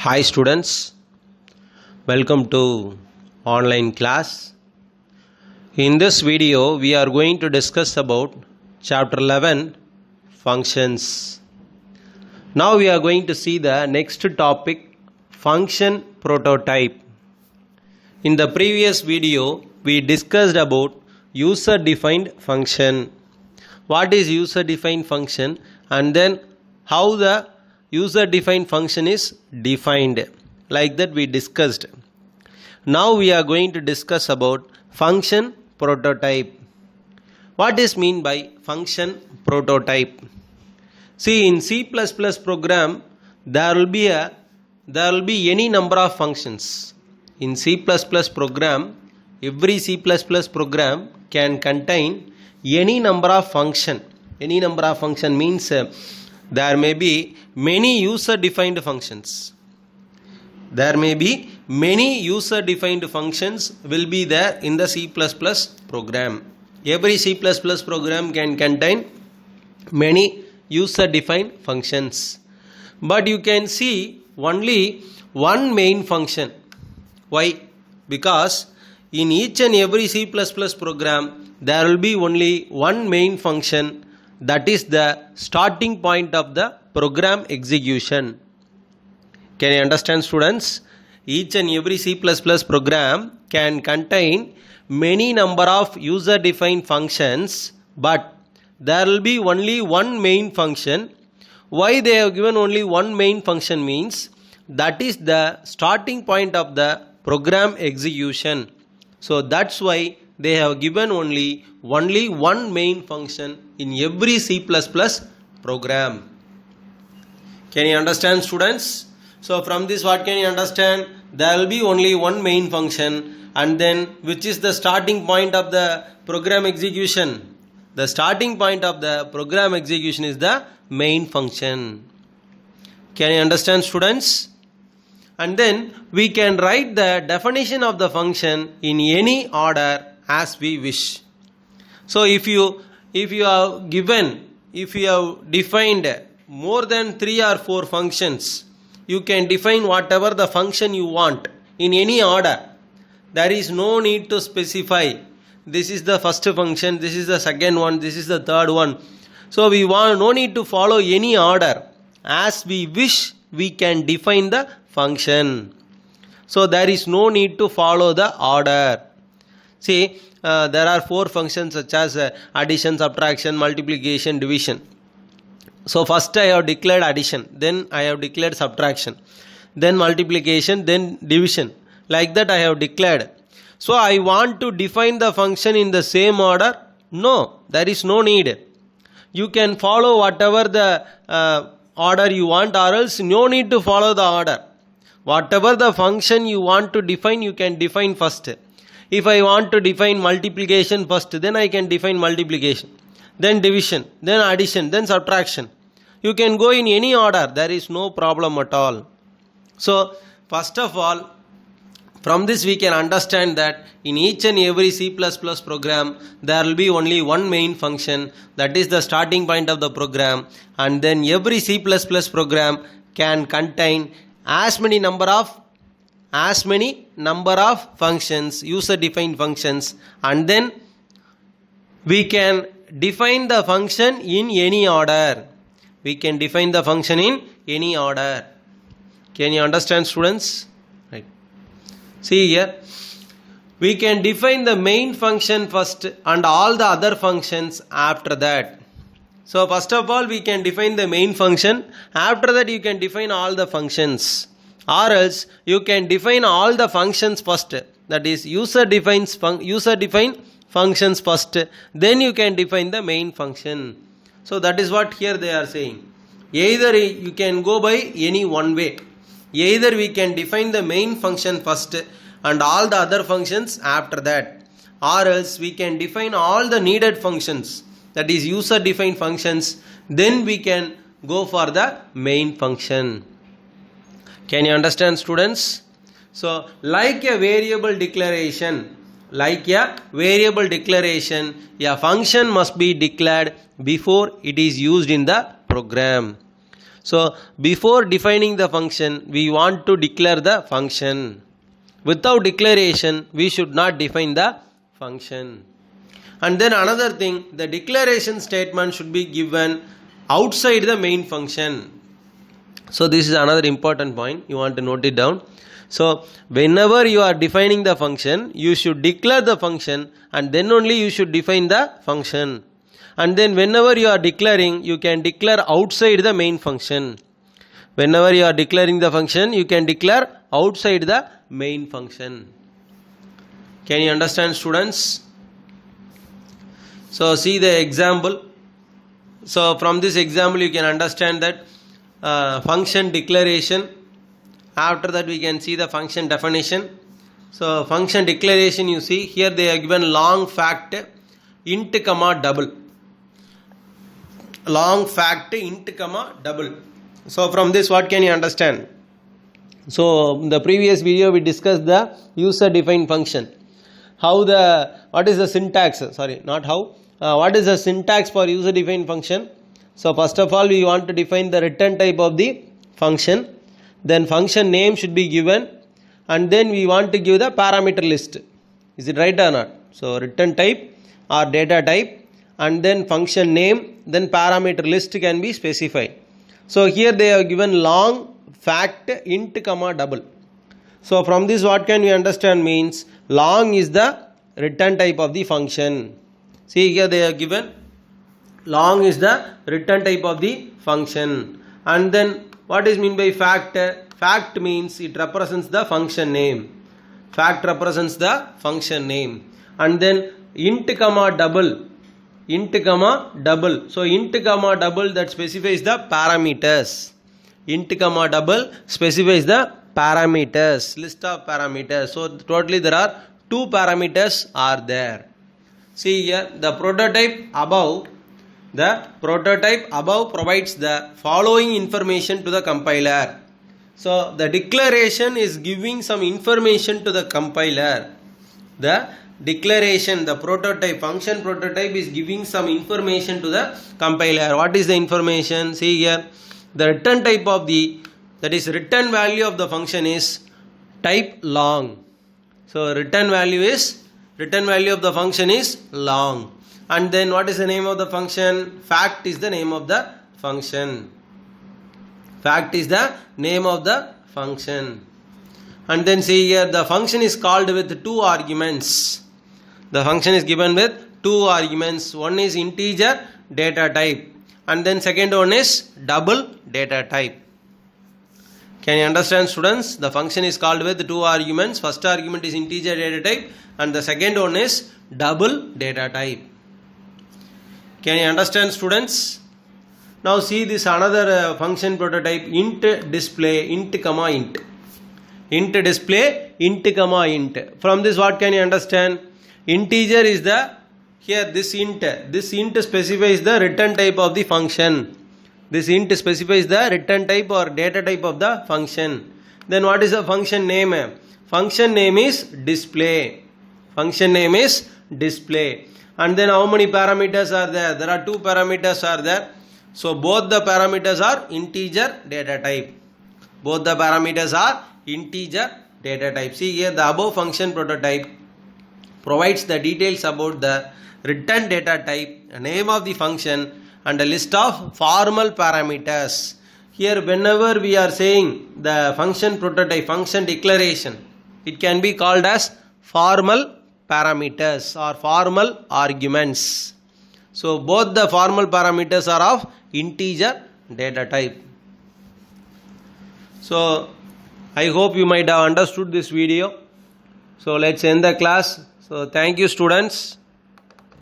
Hi students, welcome to online class. In this video we are going to discuss about chapter 11 functions. Now we are going to see the next topic, function prototype. In the previous video we discussed about user defined function. What is user defined function and then how the user defined function is defined, like that we discussed. Now we are going to discuss about function prototype. What is mean by function prototype? See, in C++ program there will be any number of functions. In C++ program, every C++ program can contain any number of function. Any number of function means there may be many user defined functions. There may be many user defined functions will be there in the C++ program. Every C++ program can contain many user defined functions. But you can see only one main function. Why? Because in each and every C++ program there will be only one main function, that is the starting point of the program execution. Can you understand, students? Each and every C++ program can contain many number of user defined functions, but there will be only one main function. Why they have given only one main function means that is the starting point of the program execution. So that's why they have given only one main function in every C++ program. Can you understand, students? So from this what can you understand? There will be only one main function, and then which is the starting point of the program execution. The starting point of the program execution is the main function. Can you understand, students? And then we can write the definition of the function in any order as we wish. So if you have defined more than 3 or 4 functions, you can define whatever the function you want in any order. There is no need to specify this is the first function, this is the second one, this is the third one. So we want no need to follow any order. As we wish, we can define the function. So there is no need to follow the order. See, there are 4 functions such as addition, subtraction, multiplication, division. So first I have declared addition, then I have declared subtraction, then multiplication, then division. Like that I have declared. So I want to define the function in the same order? No, there is no need. You can follow whatever the order you want, or else no need to follow the order. Whatever the function you want to define, you can define first. If I want to define multiplication first, then I can define multiplication, then division, then addition, then subtraction. You can go in any order. There is no problem at all. So first of all, from this we can understand that in each and every C++ program there will be only one main function, that is the starting point of the program, and then every C++ program can contain as many number of functions, user defined functions, and then we can define the function in any order. We can define the function in any order. Can you understand, students? Right. See here, we can define the main function first and all the other functions after that. So first of all we can define the main function. After that you can define all the functions. Or else you can define all the functions first. That is user defined functions first. Then you can define the main function. So that is what here they are saying. Either you can go by any one way. Either we can define the main function first and all the other functions after that. Or else we can define all the needed functions. That is user defined functions. Then we can go for the main function. Can you understand, students? So like a variable declaration, a function must be declared before it is used in the program. So before defining the function, we want to declare the function. Without declaration, we should not define the function. And then another thing, the declaration statement should be given outside the main function. So this is another important point, you want to note it down. So whenever you are defining the function, you should declare the function and then only you should define the function. And then whenever you are declaring, you can declare outside the main function. Whenever you are declaring the function, you can declare outside the main function. Can you understand, students? So see the example. So from this example you can understand that function declaration. After that we can see the function definition. So function declaration, you see here they are given long fact int comma double. Long fact int comma double. So from this what can you understand? So in the previous video we discussed the user defined function. What is the syntax? What is the syntax for user defined function? So first of all we want to define the return type of the function. Then function name should be given, and then we want to give the parameter list. Is it right or not? So return type or data type, and then function name, then parameter list can be specified. So here they have given long fact int comma double. So from this what can we understand means long is the return type of the function. See here they have given long is the return type of the function. And then what is mean by fact? Fact means it represents the function name. Fact represents the function name. And then int comma double. Int comma double. So int comma double that specifies the parameters. Int comma double specifies the parameters. List of parameters. So totally there are 2 parameters are there. See here the prototype above. The prototype above provides the following information to the compiler. So the declaration is giving some information to the compiler. The declaration, the prototype, function prototype is giving some information to the compiler. What is the information? See here, the return type of that is return value of the function is type long. So return value of the function is long. And then what is the name of the function? Fact is the name of the function. Fact is the name of the function. And then see here the function is called with 2 arguments. The function is given with 2 arguments. One is integer data type and then second one is double data type. Can you understand, students? The function is called with 2 arguments. First argument is integer data type and the second one is double data type. Can you understand, students? Now see this another function prototype int display int comma int. Int display int comma int. From this what can you understand? Integer is this int specifies the return type of the function. This int specifies the return type or data type of the function. Then what is the function name? Function name is display. Function name is display. And then how many parameters are there? There are 2 parameters are there. So both the parameters are integer data type. Both the parameters are integer data type. See here the above function prototype provides the details about the return data type, name of the function and a list of formal parameters. Here whenever we are saying the function prototype, function declaration, it can be called as formal parameters or formal arguments. So both the formal parameters are of integer data type. So I hope you might have understood this video. So let's end the class. So thank you, students.